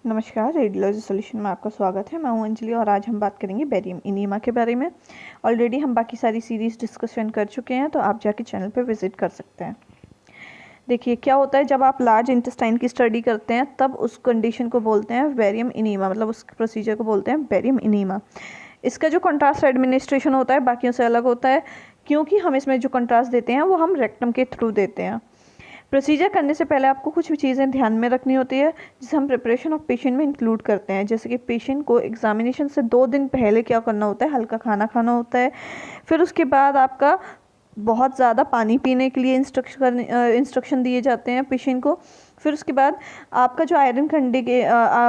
नमस्कार, radiology solution में आपका स्वागत है। मैं हूं अंजलि और आज हम बात करेंगे बेरियम इनीमा के बारे में। ऑलरेडी हम बाकी सारी सीरीज़ डिस्कशन कर चुके हैं, तो आप जाके चैनल पे विजिट कर सकते हैं। देखिए क्या होता है, जब आप लार्ज इंटेस्टाइन की स्टडी करते हैं तब उस कंडीशन को बोलते हैं बेरियम इनीमा, मतलब उस प्रोसीजर को बोलते हैं बेरियम इनीमा। इसका जो कंट्रास्ट एडमिनिस्ट्रेशन होता है बाकियों से अलग होता है, क्योंकि हम इसमें जो कंट्रास्ट देते हैं वो हम रेक्टम के थ्रू देते हैं। प्रोसीजर करने से पहले आपको कुछ भी चीज़ें ध्यान में रखनी होती है, जिसे हम प्रिपरेशन ऑफ पेशेंट में इंक्लूड करते हैं। जैसे कि पेशेंट को एग्जामिनेशन से 2 दिन पहले क्या करना होता है, हल्का खाना खाना होता है। फिर उसके बाद आपका बहुत ज़्यादा पानी पीने के लिए इंस्ट्रक्शन दिए जाते हैं पेशेंट को। फिर उसके बाद आपका जो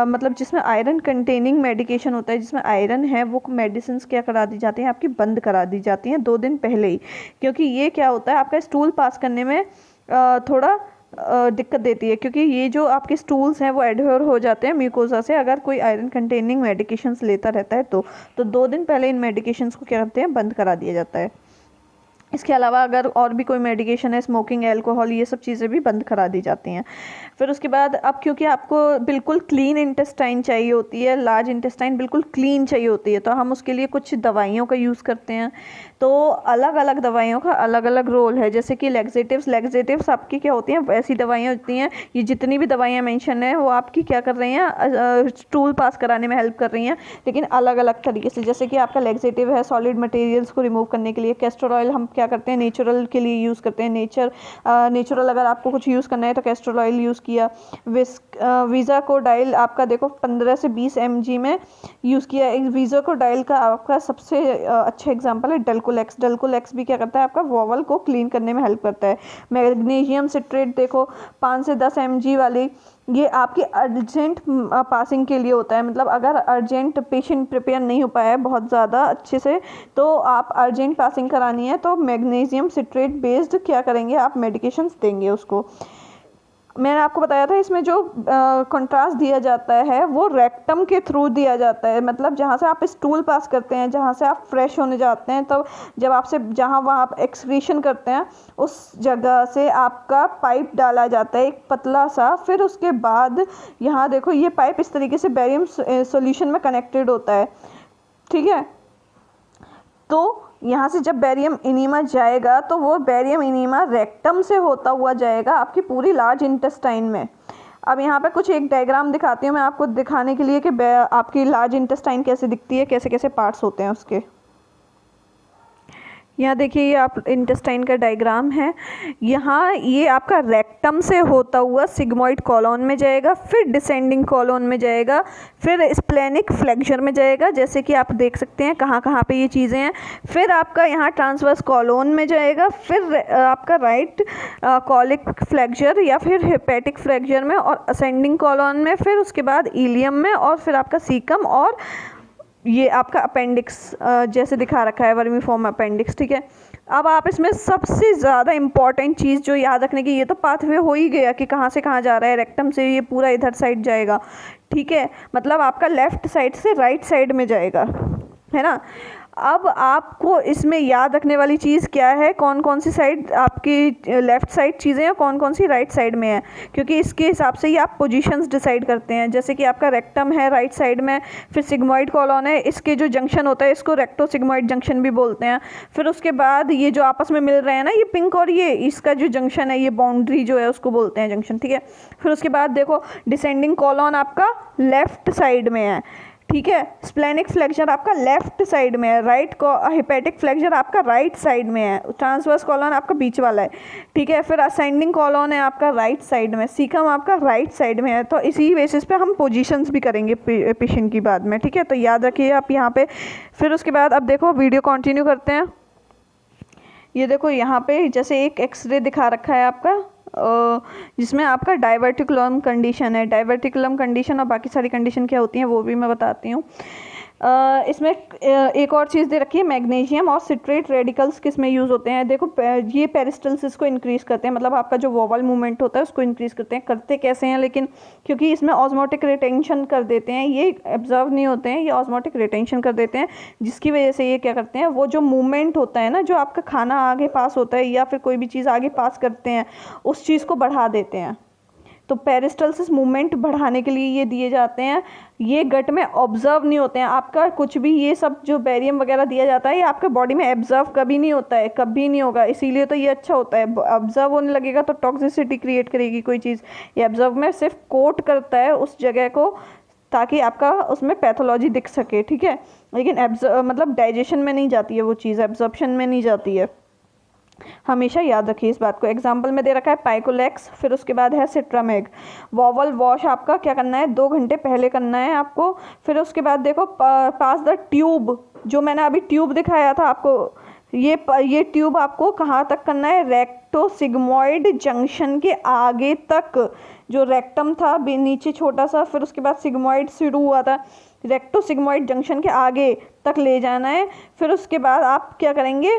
मतलब जिसमें आयरन कंटेनिंग मेडिकेशन होता है, जिसमें आयरन है, वो मेडिसिन क्या करा दी जाती हैं, आपकी बंद करा दी जाती हैं 2 दिन पहले ही। क्योंकि ये क्या होता है, आपका स्टूल पास करने में थोड़ा दिक्कत देती है, क्योंकि ये जो आपके स्टूल्स हैं वो एडहेयर हो जाते हैं म्यूकोजा से अगर कोई आयरन कंटेनिंग मेडिकेशंस लेता रहता है तो 2 दिन पहले इन मेडिकेशंस को क्या करते हैं, बंद करा दिया जाता है। इसके अलावा अगर और भी कोई मेडिकेशन है, स्मोकिंग, अल्कोहल, ये सब चीज़ें भी बंद करा दी जाती हैं। फिर उसके बाद अब क्योंकि आपको बिल्कुल क्लीन इंटेस्टाइन चाहिए होती है, लार्ज इंटेस्टाइन बिल्कुल क्लीन चाहिए होती है, तो हम उसके लिए कुछ दवाइयों का यूज़ करते हैं। तो अलग अलग दवाइयों का अलग अलग रोल है। जैसे कि लेग्जेटिव्स आपकी क्या होती हैं, वैसी दवाइयाँ होती हैं। ये जितनी भी दवाइयाँ मेंशन है वो आपकी क्या कर रही हैं, स्टूल पास कराने में हेल्प कर रही हैं, लेकिन अलग अलग तरीके से। जैसे कि आपका लेग्जेटिव है सॉलिड मटेरियल्स को रिमूव करने के लिए। कैस्टर ऑयल हम क्या करते हैं, नेचुरल के लिए यूज़ करते हैं। नेचुरल अगर आपको कुछ यूज़ करना है तो कैस्टर ऑयल यूज़ किया। वीज़ाकोडाइल आपका देखो 15 से 20 mg में यूज़ किया। वीज़ाकोडाइल का आपका सबसे अच्छा एग्जांपल है डल्कोलेक्स भी क्या करता है, आपका वोवल को क्लीन करने में हेल्प करता है। मैग्नीशियम सिट्रेट देखो 5 से 10 mg वाली, ये आपकी अर्जेंट पासिंग के लिए होता है। मतलब अगर अर्जेंट पेशेंट प्रिपेयर नहीं हो पाया है बहुत ज़्यादा अच्छे से, तो आप अर्जेंट पासिंग करानी है तो मैग्नीशियम सिट्रेट बेस्ड क्या करेंगे, आप मेडिकेशंस देंगे उसको। मैंने आपको बताया था इसमें जो कंट्रास्ट दिया जाता है वो रेक्टम के थ्रू दिया जाता है। मतलब जहाँ से आप स्टूल पास करते हैं, जहाँ से आप फ्रेश होने जाते हैं, तो जब आपसे जहाँ वहाँ आप एक्सक्रीशन करते हैं उस जगह से आपका पाइप डाला जाता है, एक पतला सा। फिर उसके बाद यहाँ देखो ये पाइप इस तरीके से बेरियम सॉल्यूशन में कनेक्टेड होता है, ठीक है। तो यहाँ से जब बेरियम इनीमा जाएगा तो वो बेरियम इनीमा रेक्टम से होता हुआ जाएगा आपकी पूरी लार्ज इंटेस्टाइन में। अब यहाँ पे कुछ एक डायग्राम दिखाती हूँ मैं आपको, दिखाने के लिए कि आपकी लार्ज इंटेस्टाइन कैसे दिखती है, कैसे कैसे पार्ट्स होते हैं उसके। यहाँ देखिए ये आप इंटेस्टाइन का डायग्राम है। यहाँ ये आपका रेक्टम से होता हुआ सिग्मॉइड कॉलोन में जाएगा, फिर डिसेंडिंग कॉलोन में जाएगा, फिर स्प्लेनिक फ्लेक्सर में जाएगा, जैसे कि आप देख सकते हैं कहाँ कहाँ पे ये चीज़ें हैं। फिर आपका यहाँ ट्रांसवर्स कॉलोन में जाएगा, फिर आपका राइट कॉलिक फ्लेक्सर या फिर हेपेटिक फ्लेक्सर में, और असेंडिंग कॉलोन में, फिर उसके बाद इलियम में, और फिर आपका सीकम, और ये आपका अपेंडिक्स जैसे दिखा रखा है, वर्मीफॉर्म अपेंडिक्स, ठीक है। अब आप इसमें सबसे ज़्यादा इम्पॉर्टेंट चीज़ जो याद रखने की, ये तो पाथवे हो ही गया कि कहाँ से कहाँ जा रहा है, रेक्टम से ये पूरा इधर साइड जाएगा, ठीक है। मतलब आपका लेफ़्ट साइड से राइट साइड में जाएगा, है ना। अब आपको इसमें याद रखने वाली चीज़ क्या है, कौन कौन सी साइड आपकी लेफ़्ट साइड चीज़ें हैं, कौन कौन सी राइट साइड में है, क्योंकि इसके हिसाब से ही आप पोजीशंस डिसाइड करते हैं। जैसे कि आपका रेक्टम है राइट साइड में, फिर सिग्मॉइड कॉलोन है, इसके जो जंक्शन होता है इसको रेक्टो सिग्मॉइड जंक्शन भी बोलते हैं। फिर उसके बाद ये जो आपस में मिल रहे हैं ना, ये पिंक और ये, इसका जो जंक्शन है, ये बाउंड्री जो है उसको बोलते हैं जंक्शन, ठीक है। फिर उसके बाद देखो डिसेंडिंग कॉलोन आपका लेफ्ट साइड में है, ठीक है। स्प्लेनिक फ्लेक्सर आपका लेफ्ट साइड में है, राइट को हेपेटिक फ्लेक्सर आपका राइट साइड में है, ट्रांसवर्स कॉलोन आपका बीच वाला है, ठीक है। फिर असेंडिंग कॉलोन है आपका राइट साइड में, सीकम आपका राइट साइड में है। तो इसी बेसिस पे हम पोजीशंस भी करेंगे पेशेंट की बाद में, ठीक है। तो याद रखिए आप यहाँ पे। फिर उसके बाद अब देखो वीडियो कंटिन्यू करते हैं। ये देखो यहाँ पे जैसे एक एक्सरे दिखा रखा है आपका, जिसमें आपका डाइवर्टिकुलम कंडीशन है। डाइवर्टिकुलम कंडीशन और बाकी सारी कंडीशन क्या होती हैं वो भी मैं बताती हूँ। इसमें एक और चीज़ दे रखी है, मैग्नीशियम और सिट्रेट रेडिकल्स किस में यूज़ होते हैं। देखो ये पेरिस्टल्सिस को इंक्रीज़ करते हैं, मतलब आपका जो वोवल मूवमेंट होता है उसको इंक्रीज़ करते हैं। करते कैसे हैं, लेकिन क्योंकि इसमें ऑस्मोटिक रिटेंशन कर देते हैं, ये एब्जर्व नहीं होते हैं, ये ऑस्मोटिक रिटेंशन कर देते हैं, जिसकी वजह से ये क्या करते हैं, वो जो मूवमेंट होता है ना, जो आपका खाना आगे पास होता है या फिर कोई भी चीज़ आगे पास करते हैं, उस चीज़ को बढ़ा देते हैं, तो पेरिस्टल्सिस मूवमेंट बढ़ाने के लिए ये दिए जाते हैं। ये गट में ऑब्जर्व नहीं होते हैं, आपका कुछ भी ये सब जो बैरियम वगैरह दिया जाता है ये आपके बॉडी में एब्जर्व कभी नहीं होता है, कभी नहीं होगा, इसीलिए तो ये अच्छा होता है। ऑब्जर्व होने लगेगा तो टॉक्सिसिटी क्रिएट करेगी कोई चीज़, ये ऑब्जर्व में सिर्फ कोट करता है उस जगह को ताकि आपका उसमें पैथोलॉजी दिख सके, ठीक है, लेकिन मतलब डाइजेशन में नहीं जाती है वो चीज़, एब्जॉर्प्शन में नहीं जाती है, हमेशा याद रखिए इस बात को। एग्जाम्पल में दे रखा है पाइकोलेक्स, फिर उसके बाद है सिट्रामेग। वॉवल वॉश आपका क्या करना है, 2 घंटे पहले करना है आपको। फिर उसके बाद देखो पास द ट्यूब, जो मैंने अभी ट्यूब दिखाया था आपको, ये ट्यूब आपको कहाँ तक करना है, रेक्टोसिग्मोइड जंक्शन के आगे तक, जो रेक्टम था नीचे छोटा सा, फिर उसके बाद सिग्मोइड शुरू हुआ था, रेक्टोसिग्मोइड जंक्शन के आगे तक ले जाना है। फिर उसके बाद आप क्या करेंगे,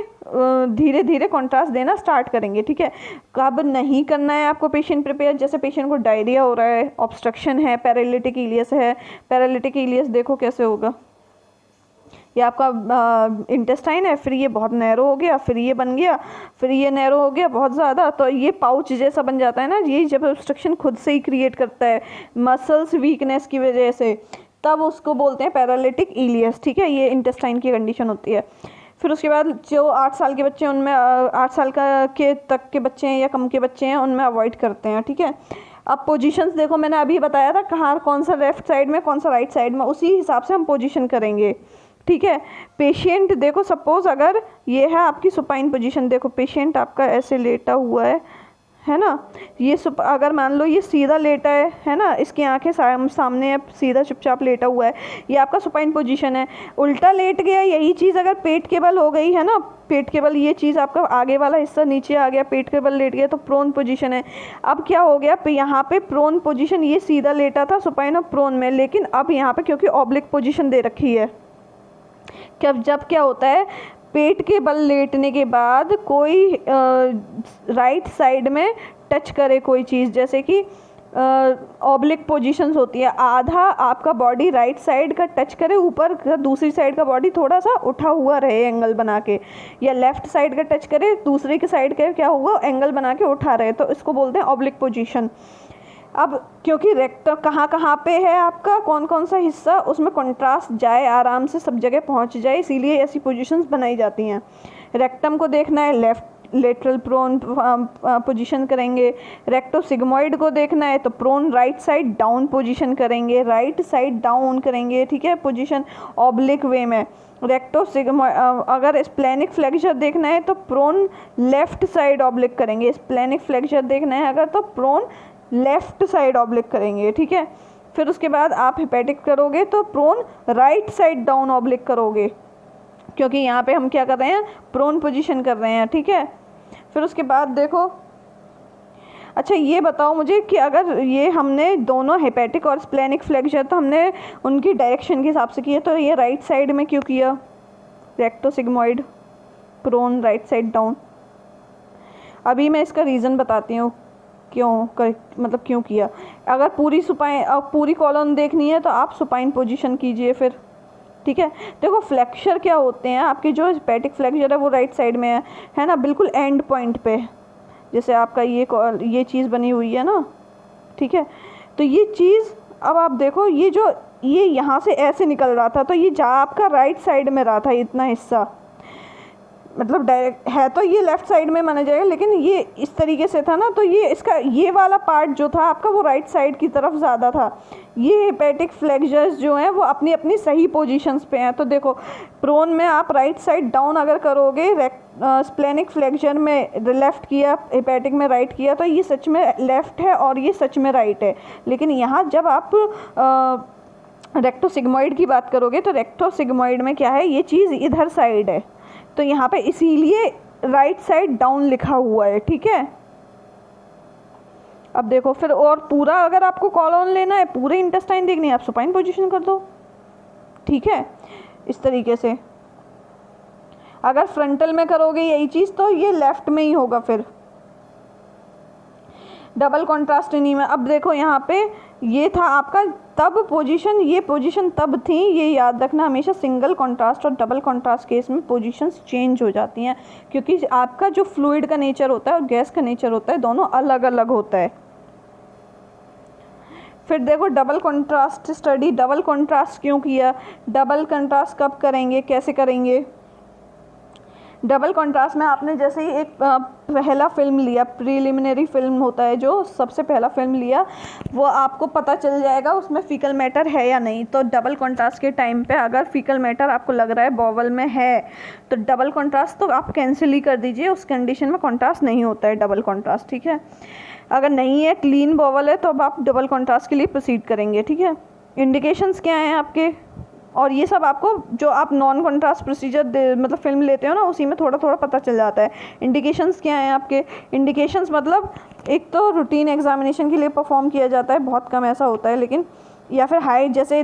धीरे धीरे कॉन्ट्रास्ट देना स्टार्ट करेंगे, ठीक है। कब नहीं करना है आपको पेशेंट प्रिपेयर, जैसे पेशेंट को डायरिया हो रहा है, ऑब्स्ट्रक्शन है, पैरालिटिक इलियस है, पैरालिटिक इलियस देखो कैसे होगा, ये आपका इंटेस्टाइन है, फिर ये बहुत नैरो हो गया, फिर ये बन गया, फिर ये नैरो हो गया बहुत ज़्यादा, तो ये पाउच जैसा बन जाता है ना, ये जब ऑब्स्ट्रक्शन खुद से ही क्रिएट करता है मसल्स वीकनेस की वजह से, तब उसको बोलते हैं पैरालिटिक इलियस, ठीक है, ये इंटेस्टाइन की कंडीशन होती है। फिर उसके बाद जो 8 साल के बच्चे हैं उनमें 8 साल के तक के बच्चे हैं या कम के बच्चे हैं उनमें अवॉइड करते हैं, ठीक है। अब पोजीशंस देखो, मैंने अभी बताया था कहाँ कौन सा लेफ्ट साइड में कौन सा राइट साइड में, उसी हिसाब से हम पोजीशन करेंगे, ठीक है। पेशेंट देखो, सपोज अगर ये है आपकी सुपाइन पोजीशन, देखो पेशेंट आपका ऐसे लेटा हुआ है ना, ये अगर मान लो ये सीधा लेटा है ना, इसकी आंखें सामने है, सीधा चुपचाप लेटा हुआ है, ये आपका सुपाइन पोजीशन है। उल्टा लेट गया, यही चीज़ अगर पेट के बल हो गई है ना, पेट के बल, ये चीज़ आपका आगे वाला हिस्सा नीचे आ गया, पेट के बल लेट गया, तो प्रोन पोजीशन है। अब क्या हो गया, यहाँ पे प्रोन पोजीशन, ये सीधा लेटा था सुपाइन और प्रोन में, लेकिन अब यहाँ पे क्योंकि ऑब्लिक पोजीशन दे रखी है, जब क्या होता है, पेट के बल लेटने के बाद कोई राइट साइड में टच करे कोई चीज़, जैसे कि ऑब्लिक पोजीशंस होती है, आधा आपका बॉडी राइट साइड का टच करे ऊपर, दूसरी साइड का बॉडी थोड़ा सा उठा हुआ रहे एंगल बना के, या लेफ्ट साइड का टच करे दूसरे के साइड का क्या हुआ, एंगल बना के उठा रहे, तो इसको बोलते हैं ऑब्लिक पोजीशन। अब क्योंकि रेक्टम कहाँ पे है आपका, कौन कौन सा हिस्सा, उसमें कंट्रास्ट जाए आराम से, सब जगह पहुंच जाए, इसीलिए ऐसी पोजीशंस बनाई जाती हैं। रेक्टम को देखना है, लेफ्ट लेटरल प्रोन पोजीशन करेंगे। रेक्टोसिग्मोइड को देखना है तो prone right side down position करेंगे, राइट साइड डाउन करेंगे, ठीक है, पोजीशन ऑब्लिक वे में। अगर स्प्लेनिक फ्लेक्चर देखना है तो प्रोन लेफ्ट साइड ऑब्लिक करेंगे, स्प्लेनिक फ्लेक्चर देखना है अगर तो प्रोन लेफ्ट साइड ऑब्लिक करेंगे, ठीक है। फिर उसके बाद आप हेपेटिक करोगे तो prone right side down oblique करोगे, क्योंकि यहाँ पे हम क्या कर रहे हैं, प्रोन पोजीशन कर रहे हैं, ठीक है। फिर उसके बाद देखो, अच्छा ये बताओ मुझे कि अगर ये हमने दोनों हेपेटिक और स्प्लेनिक फ्लेक्चर तो हमने उनकी डायरेक्शन के हिसाब से किया, तो ये राइट साइड में क्यों किया, रेक्टोसिग्मोइड प्रोन राइट साइड डाउन, अभी मैं इसका रीज़न बताती हूँ मतलब क्यों किया। अगर पूरी कॉलम देखनी है तो आप सुपाइन पोजीशन कीजिए फिर, ठीक है। देखो फ्लेक्चर क्या होते हैं, आपकी जो हेपेटिक फ्लेक्चर है वो राइट साइड में है ना, बिल्कुल एंड पॉइंट पे, जैसे आपका ये चीज़ बनी हुई है ना, ठीक है। तो ये चीज़ अब आप देखो, ये यहाँ से ऐसे निकल रहा था, तो ये आपका राइट साइड में रहा था इतना हिस्सा, मतलब डायरेक्ट है तो ये लेफ़्ट साइड में माना जाएगा, लेकिन ये इस तरीके से था ना, तो ये वाला पार्ट जो था आपका वो राइट साइड की तरफ ज़्यादा था। ये हेपेटिक फ्लेक्चर्स जो हैं वो अपनी अपनी सही पोजीशंस पे हैं। तो देखो प्रोन में आप राइट साइड डाउन अगर करोगे, स्प्लेनिक फ्लेक्चर में लेफ़्ट किया, हेपेटिक में राइट किया, तो ये सच में लेफ़्ट है और ये सच में राइट है। लेकिन यहाँ जब आप रेक्टोसिग्मोइड की बात करोगे तो रेक्टोसिग्मोइड में क्या है, ये चीज़ इधर साइड है, तो यहाँ पे इसीलिए राइट साइड डाउन लिखा हुआ है, ठीक है। अब देखो फिर, और पूरा अगर आपको कॉलम लेना है, पूरे इंटेस्टाइन देखनी है, आप सुपाइन पोजीशन कर दो, ठीक है, इस तरीके से। अगर फ्रंटल में करोगे यही चीज़ तो ये लेफ्ट में ही होगा फिर। डबल कॉन्ट्रास्ट एनीमिया, अब देखो यहाँ पे ये था आपका तब पोजीशन, ये पोजीशन तब थी, ये याद रखना हमेशा, सिंगल कॉन्ट्रास्ट और डबल कॉन्ट्रास्ट केस में पोजीशंस चेंज हो जाती हैं, क्योंकि आपका जो फ्लूइड का नेचर होता है और गैस का नेचर होता है दोनों अलग अलग होता है। फिर देखो double contrast study, double contrast क्यों किया, डबल कंट्रास्ट कब करेंगे, कैसे करेंगे। डबल कंट्रास्ट में आपने जैसे ही एक पहला फिल्म लिया, प्रीलिमिनरी फिल्म होता है जो सबसे पहला फिल्म लिया, वो आपको पता चल जाएगा उसमें फीकल मैटर है या नहीं। तो डबल कंट्रास्ट के टाइम पे अगर फीकल मैटर आपको लग रहा है बॉवल में है तो डबल कंट्रास्ट तो आप कैंसिल ही कर दीजिए, उस कंडीशन में कंट्रास्ट नहीं होता है डबल कंट्रास्ट, ठीक है। अगर नहीं है, क्लीन बॉवल है, तो अब आप डबल कंट्रास्ट के लिए प्रोसीड करेंगे, ठीक है। इंडिकेशंस क्या हैं आपके, और ये सब आपको जो आप नॉन कंट्रास्ट प्रोसीजर मतलब फिल्म लेते हो ना, उसी में थोड़ा थोड़ा पता चल जाता है। इंडिकेशंस क्या हैं आपके, इंडिकेशंस मतलब एक तो रूटीन एग्जामिनेशन के लिए परफॉर्म किया जाता है, बहुत कम ऐसा होता है, लेकिन या फिर हाई, जैसे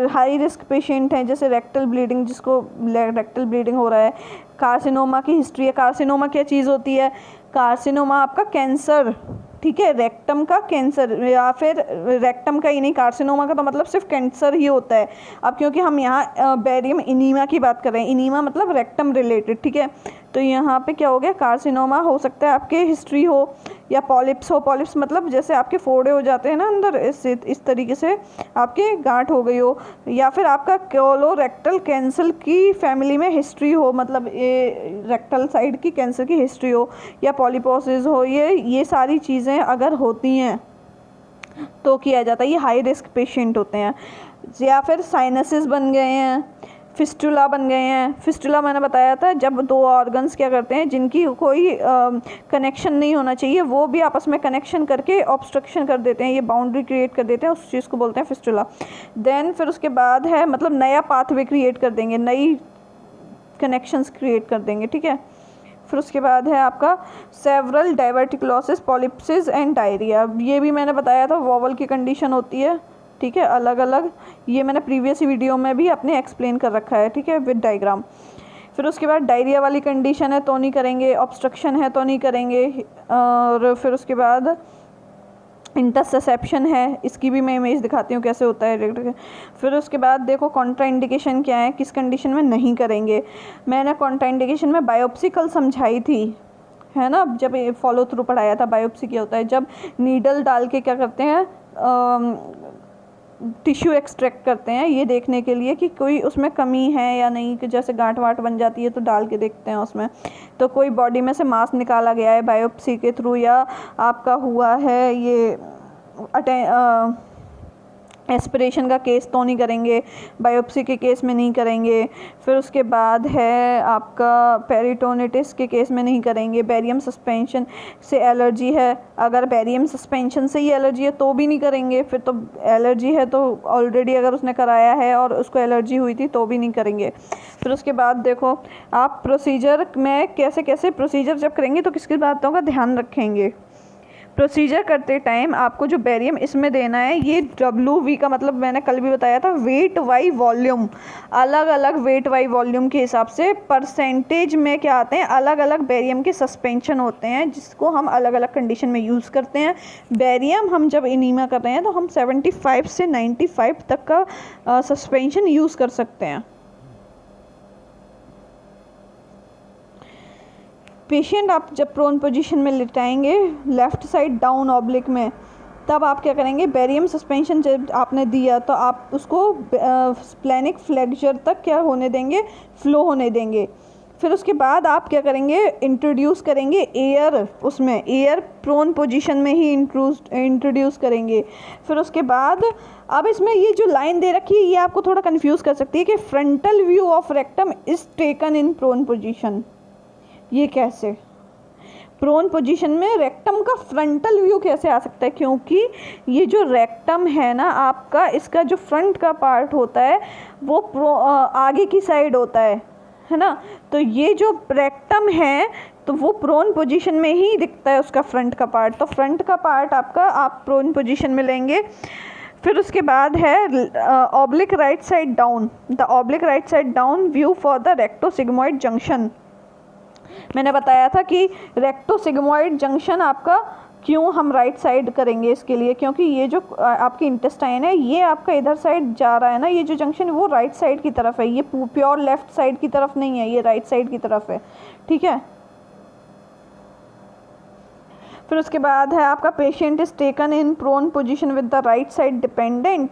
हाई रिस्क पेशेंट हैं, जैसे रेक्टल ब्लीडिंग, जिसको रेक्टल ब्लीडिंग हो रहा है, कार्सिनोमा की हिस्ट्री है। कार्सिनोमा क्या चीज़ होती है, कार्सिनोमा आपका कैंसर, ठीक है, रेक्टम का कैंसर, या फिर रेक्टम का ही नहीं, कार्सिनोमा का तो मतलब सिर्फ कैंसर ही होता है। अब क्योंकि हम यहाँ बैरियम इनीमा की बात कर रहे हैं, इनीमा मतलब रेक्टम रिलेटेड, ठीक है। तो यहाँ पे क्या हो गया, कार्सिनोमा हो सकता है आपके हिस्ट्री हो, या पॉलिप्स हो, पॉलिप्स मतलब जैसे आपके फोड़े हो जाते हैं ना अंदर, इस तरीके से आपके गांठ हो गई हो, या फिर आपका कोलोरेक्टल कैंसर की फैमिली में हिस्ट्री हो, मतलब ये रेक्टल साइड की कैंसर की हिस्ट्री हो, या पॉलीपोसिस हो, ये सारी चीज़ें अगर होती हैं तो किया जाता है। ये हाई रिस्क पेशेंट होते हैं। या फिर साइनसेस बन गए हैं, फिस्टुला बन गए हैं। फिस्टुला मैंने बताया था जब दो ऑर्गन्स क्या करते हैं जिनकी कोई कनेक्शन नहीं होना चाहिए, वो भी आपस में कनेक्शन करके ऑब्स्ट्रक्शन कर देते हैं, ये बाउंड्री क्रिएट कर देते हैं, उस चीज़ को बोलते हैं फिस्टुला। देन फिर उसके बाद है मतलब नया पाथवे क्रिएट कर देंगे, नई कनेक्शंस क्रिएट कर देंगे, ठीक है। फिर उसके बाद है आपका सेवरल डाइवर्टिकुलोसिस, पॉलिप्सिस एंड डायरिया। ये भी मैंने बताया था वॉवल की कंडीशन होती है, ठीक है, अलग अलग। ये मैंने प्रीवियस वीडियो में भी अपने एक्सप्लेन कर रखा है, ठीक है, विद डायग्राम। फिर उसके बाद डायरिया वाली कंडीशन है तो नहीं करेंगे, ऑब्स्ट्रक्शन है तो नहीं करेंगे, और फिर उसके बाद इंटरसेप्शन है, इसकी भी मैं इमेज दिखाती हूँ कैसे होता है। फिर उसके बाद देखो कॉन्ट्रा इंडिकेशन क्या है, किस कंडीशन में नहीं करेंगे। मैंने कॉन्ट्रा इंडिकेशन में बायोप्सी कल समझाई थी, है ना, जब फॉलो थ्रू पढ़ाया था। बायोप्सी क्या होता है, जब नीडल डाल के क्या करते हैं, टिश्यू एक्सट्रैक्ट करते हैं, ये देखने के लिए कि कोई उसमें कमी है या नहीं, कि जैसे गांठ वाट बन जाती है तो डाल के देखते हैं उसमें, तो कोई बॉडी में से मांस निकाला गया है बायोप्सी के थ्रू, या आपका हुआ है ये एस्पिरेशन का केस तो नहीं करेंगे, बायोप्सी के केस में नहीं करेंगे। फिर उसके बाद है आपका पेरिटोनिटिस के केस में नहीं करेंगे। बैरियम सस्पेंशन से एलर्जी है, अगर बैरियम सस्पेंशन से ही एलर्जी है तो भी नहीं करेंगे। फिर तो एलर्जी है तो ऑलरेडी अगर उसने कराया है और उसको एलर्जी हुई थी तो भी नहीं करेंगे। फिर उसके बाद देखो आप प्रोसीजर में कैसे कैसे प्रोसीजर जब करेंगे तो किसकी बातों का ध्यान रखेंगे। प्रोसीजर करते टाइम आपको जो बैरियम इसमें देना है, ये WV का मतलब मैंने कल भी बताया था, वेट वाई वॉल्यूम, अलग अलग वेट वाई वॉल्यूम के हिसाब से परसेंटेज में क्या आते हैं, अलग अलग बैरियम के सस्पेंशन होते हैं जिसको हम अलग अलग कंडीशन में यूज़ करते हैं। बैरियम हम जब इनीमा कर रहे हैं तो हम 75 से 95 तक का सस्पेंशन यूज़ कर सकते हैं। पेशेंट आप जब प्रोन पोजीशन में लिटाएंगे लेफ़्ट साइड डाउन ऑब्लिक में, तब आप क्या करेंगे, बैरियम सस्पेंशन जब आपने दिया तो आप उसको स्प्लेनिक फ्लेक्चर तक क्या होने देंगे, फ्लो होने देंगे। फिर उसके बाद आप क्या करेंगे, इंट्रोड्यूस करेंगे एयर, उसमें एयर प्रोन पोजीशन में ही इंट्रोड्यूस करेंगे। फिर उसके बाद अब इसमें ये जो लाइन दे रखी है ये आपको थोड़ा कंफ्यूज कर सकती है कि frontal view of rectum is taken in prone position. ये कैसे, प्रोन पोजीशन में रेक्टम का फ्रंटल व्यू कैसे आ सकता है, क्योंकि ये जो रेक्टम है ना आपका, इसका जो फ्रंट का पार्ट होता है वो आगे की साइड होता है ना। तो ये जो रेक्टम है तो वो प्रोन पोजीशन में ही दिखता है उसका फ्रंट का पार्ट, तो फ्रंट का पार्ट आपका आप प्रोन पोजीशन में लेंगे। फिर उसके बाद है oblique right side down, the oblique right side down view for the rectosigmoid junction. मैंने बताया था कि रेक्टोसिग्मोइड जंक्शन आपका क्यों हम राइट साइड करेंगे इसके लिए, क्योंकि ये जो आपकी इंटेस्टाइन है ये आपका इधर साइड जा रहा है ना, ये जो जंक्शन वो राइट साइड की तरफ है, ये प्योर लेफ्ट साइड की तरफ नहीं है, ये राइट साइड की तरफ है, ठीक है। फिर उसके बाद है आपका patient is taken in prone position with the right side dependent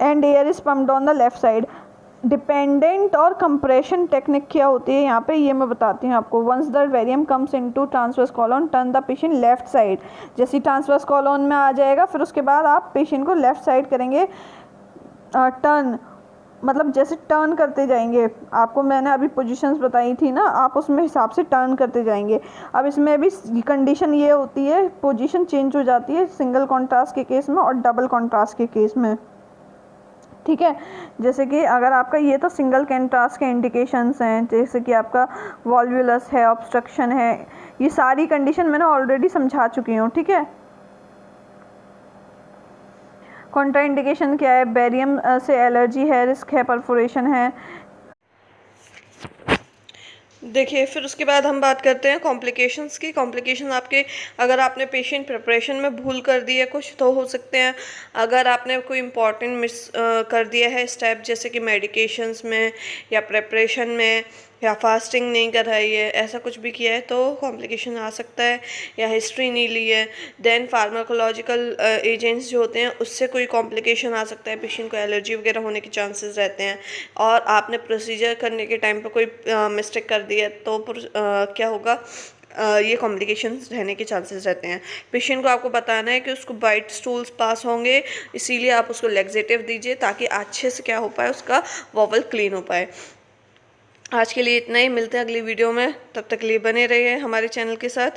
and air is pumped on the left side. Dependent और कंप्रेशन टेक्निक क्या होती है यहाँ पे, ये मैं बताती हूँ आपको। Once the barium comes into transverse colon turn the patient left side. जैसे ट्रांसवर्स कॉलम में आ जाएगा, फिर उसके बाद आप पेशेंट को लेफ्ट साइड करेंगे। टर्न मतलब जैसे टर्न करते जाएंगे, आपको मैंने अभी पोजीशंस बताई थी ना, आप उसमें हिसाब से टर्न करते जाएंगे। अब इसमें भी कंडीशन ये होती है, पोजीशन चेंज हो जाती है सिंगल कॉन्ट्रास्ट के केस में और डबल कॉन्ट्रास्ट के केस में, ठीक है। जैसे कि अगर आपका ये तो सिंगल कॉन्ट्रास्ट के इंडिकेशंस हैं, जैसे कि आपका वॉल्वुलस है, ऑब्स्ट्रक्शन है, ये सारी कंडीशन मैंने ऑलरेडी समझा चुकी हूँ, ठीक है। कॉन्ट्रा इंडिकेशन क्या है, बेरियम से एलर्जी है, रिस्क है, परफोरेशन है। देखिए फिर उसके बाद हम बात करते हैं कॉम्प्लिकेशंस की। कॉम्प्लिकेशन आपके, अगर आपने पेशेंट प्रिपरेशन में भूल कर दी है कुछ तो हो सकते हैं। अगर आपने कोई इंपॉर्टेंट मिस कर दिया है स्टेप, जैसे कि मेडिकेशंस में या प्रिपरेशन में, या फास्टिंग नहीं कराई है, ऐसा कुछ भी किया है तो कॉम्प्लिकेशन आ सकता है। या हिस्ट्री नहीं ली है, देन फार्माकोलॉजिकल एजेंट्स जो होते हैं उससे कोई कॉम्प्लिकेशन आ सकता है, पेशेंट को एलर्जी वगैरह होने के चांसेस रहते हैं। और आपने प्रोसीजर करने के टाइम पर कोई मिस्टेक कर दी है तो क्या होगा, ये कॉम्प्लिकेशंस रहने के चांसेस रहते हैं। पेशेंट को आपको बताना है कि उसको वाइट स्टूल्स पास होंगे, इसीलिए आप उसको लेग्जेटिव दीजिए ताकि अच्छे से क्या हो पाए, उसका वॉवल क्लीन हो पाए। आज के लिए इतना ही, मिलते हैं अगली वीडियो में, तब तक के लिए बने रहिए हमारे चैनल के साथ।